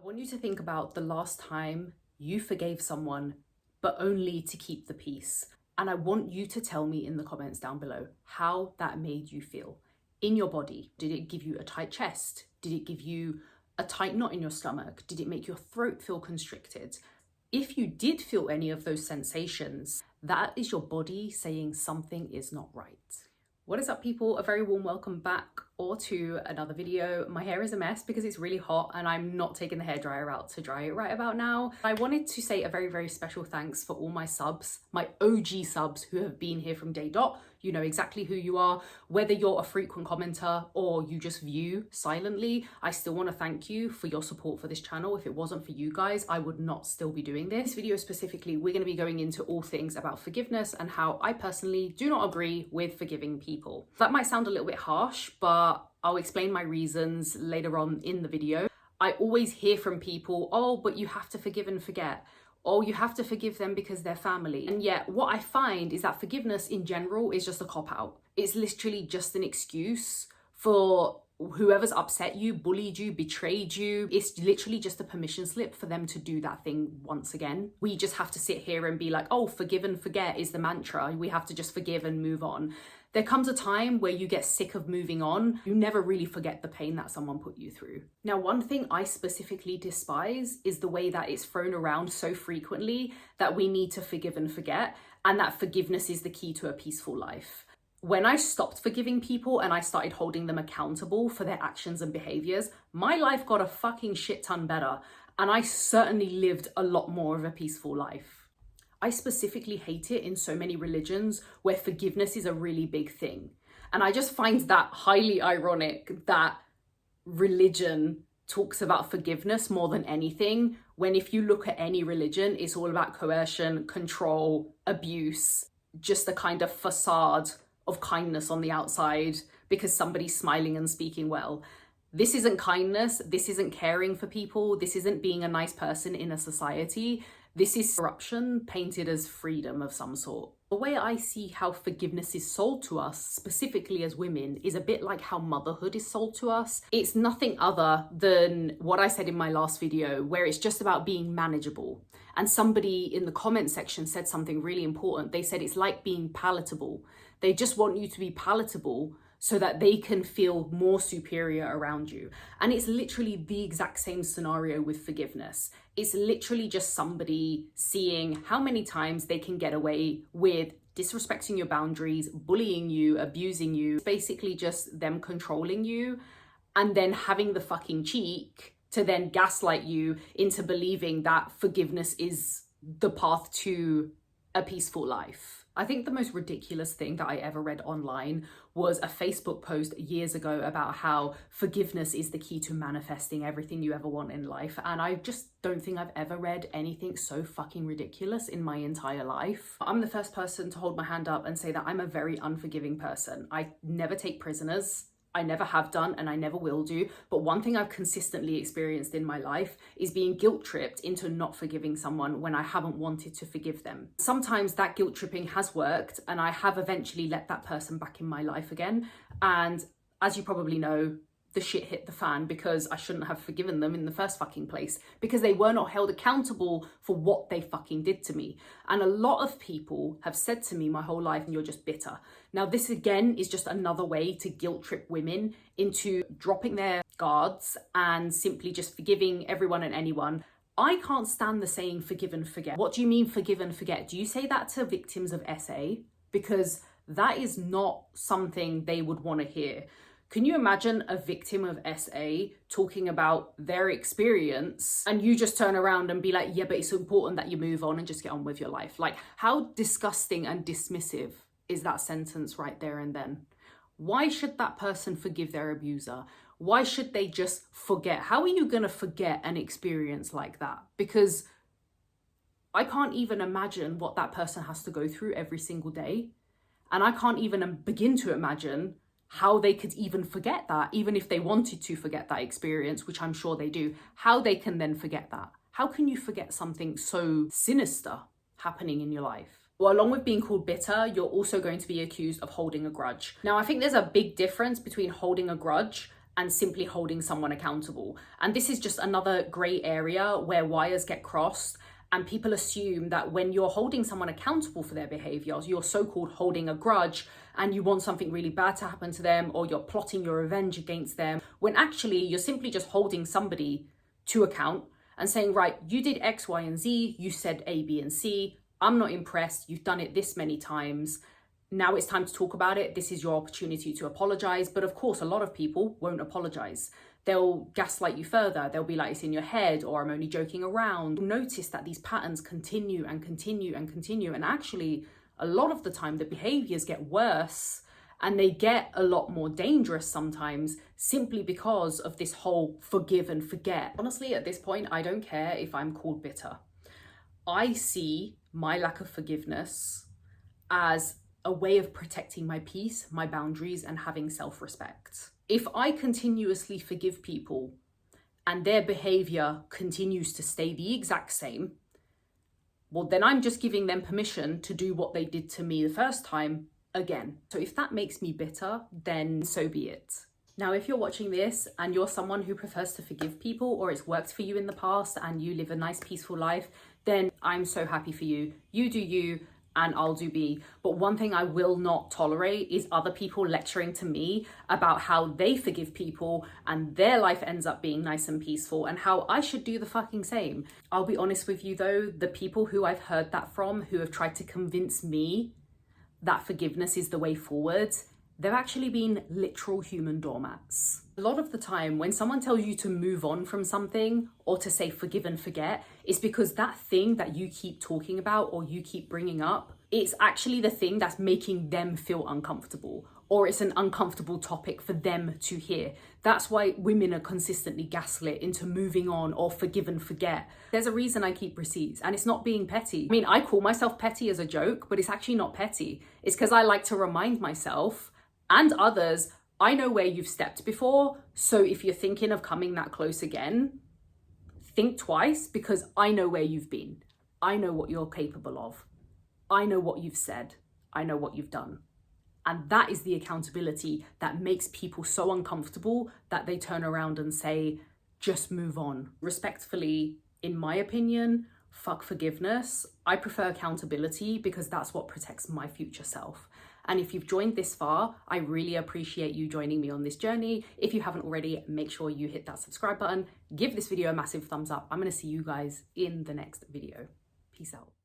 want you to think about the last time you forgave someone, but only to keep the peace. And I want you to tell me in the comments down below how that made you feel in your body. Did it give you a tight chest? Did it give you a tight knot in your stomach? Did it make your throat feel constricted? If you did feel any of those sensations, that is your body saying something is not right. What is up, people? A very warm welcome back or to another video. My hair is a mess because it's really hot and I'm not taking the hairdryer out to dry it right about now. I wanted to say a very, very special thanks for all my subs, my OG subs who have been here from day dot. You know exactly who you are. Whether you're a frequent commenter or you just view silently, I still want to thank you for your support for this channel. If it wasn't for you guys, I would not still be doing this. This video specifically, we're going to be going into all things about forgiveness and how I personally do not agree with forgiving people. That might sound a little bit harsh, but I'll explain my reasons later on in the video. I always hear from people, oh, but you have to forgive and forget. Oh, you have to forgive them because they're family. And yet what I find is that forgiveness in general is just a cop-out. It's literally just an excuse for whoever's upset you, bullied you, betrayed you. It's literally just a permission slip for them to do that thing once again. We just have to sit here and be like, oh, forgive and forget is the mantra. We have to just forgive and move on. There comes a time where you get sick of moving on. You never really forget the pain that someone put you through. Now, one thing I specifically despise is the way that it's thrown around so frequently that we need to forgive and forget, and that forgiveness is the key to a peaceful life. When I stopped forgiving people and I started holding them accountable for their actions and behaviors, my life got a fucking shit ton better, and I certainly lived a lot more of a peaceful life. I specifically hate it in so many religions where forgiveness is a really big thing. And I just find that highly ironic that religion talks about forgiveness more than anything, when if you look at any religion, it's all about coercion, control, abuse, just a kind of facade of kindness on the outside because somebody's smiling and speaking well. This isn't kindness. This isn't caring for people. This isn't being a nice person in a society. This is corruption painted as freedom of some sort. The way I see how forgiveness is sold to us, specifically as women, is a bit like how motherhood is sold to us. It's nothing other than what I said in my last video, where it's just about being manageable. And somebody in the comment section said something really important. They said it's like being palatable. They just want you to be palatable so that they can feel more superior around you. And it's literally the exact same scenario with forgiveness. It's literally just somebody seeing how many times they can get away with disrespecting your boundaries, bullying you, abusing you. It's basically just them controlling you and then having the fucking cheek to then gaslight you into believing that forgiveness is the path to a peaceful life. I think the most ridiculous thing that I ever read online was a Facebook post years ago about how forgiveness is the key to manifesting everything you ever want in life. And I just don't think I've ever read anything so fucking ridiculous in my entire life. I'm the first person to hold my hand up and say that I'm a very unforgiving person. I never take prisoners. I never have done and I never will do. But one thing I've consistently experienced in my life is being guilt tripped into not forgiving someone when I haven't wanted to forgive them. Sometimes that guilt tripping has worked and I have eventually let that person back in my life again. And as you probably know, the shit hit the fan because I shouldn't have forgiven them in the first fucking place because they were not held accountable for what they fucking did to me. And a lot of people have said to me my whole life, you're just bitter. Now, this again is just another way to guilt trip women into dropping their guards and simply just forgiving everyone and anyone. I can't stand the saying forgive and forget. What do you mean forgive and forget? Do you say that to victims of SA? Because that is not something they would want to hear. Can you imagine a victim of SA talking about their experience and you just turn around and be like, yeah, but it's important that you move on and just get on with your life? Like, how disgusting and dismissive is that sentence right there and then? Why should that person forgive their abuser? Why should they just forget? How are you going to forget an experience like that? Because I can't even imagine what that person has to go through every single day. And I can't even begin to imagine how they could even forget that, even if they wanted to forget that experience, which I'm sure they do, how they can then forget that. How can you forget something so sinister happening in your life? Well, along with being called bitter, you're also going to be accused of holding a grudge. Now, I think there's a big difference between holding a grudge and simply holding someone accountable. And this is just another gray area where wires get crossed, and people assume that when you're holding someone accountable for their behaviors, you're so-called holding a grudge and you want something really bad to happen to them, or you're plotting your revenge against them, when actually you're simply just holding somebody to account and saying, right, you did X, Y, and Z, you said A, B, and C, I'm not impressed, you've done it this many times, now it's time to talk about it, this is your opportunity to apologize. But of course, a lot of people won't apologize. They'll gaslight you further. They'll be like, it's in your head, or I'm only joking around. Notice that these patterns continue and continue and continue. And actually, a lot of the time, the behaviors get worse and they get a lot more dangerous sometimes, simply because of this whole forgive and forget. Honestly, at this point, I don't care if I'm called bitter. I see my lack of forgiveness as a way of protecting my peace, my boundaries, and having self-respect. If I continuously forgive people and their behavior continues to stay the exact same, well, then I'm just giving them permission to do what they did to me the first time again. So if that makes me bitter, then so be it. Now, if you're watching this and you're someone who prefers to forgive people, or it's worked for you in the past and you live a nice, peaceful life, then I'm so happy for you. You do you, and I'll do me. But one thing I will not tolerate is other people lecturing to me about how they forgive people and their life ends up being nice and peaceful, and how I should do the fucking same. I'll be honest with you though, the people who I've heard that from, who have tried to convince me that forgiveness is the way forward, they've actually been literal human doormats. A lot of the time when someone tells you to move on from something, or to say forgive and forget, it's because that thing that you keep talking about or you keep bringing up, it's actually the thing that's making them feel uncomfortable, or it's an uncomfortable topic for them to hear. That's why women are consistently gaslit into moving on or forgive and forget. There's a reason I keep receipts, and it's not being petty. I mean, I call myself petty as a joke, but it's actually not petty. It's because I like to remind myself and others, I know where you've stepped before, so if you're thinking of coming that close again, think twice, because I know where you've been. I know what you're capable of. I know what you've said. I know what you've done. And that is the accountability that makes people so uncomfortable that they turn around and say, just move on. Respectfully, in my opinion, fuck forgiveness. I prefer accountability, because that's what protects my future self. And if you've joined this far, I really appreciate you joining me on this journey. If you haven't already, make sure you hit that subscribe button. Give this video a massive thumbs up. I'm going to see you guys in the next video. Peace out.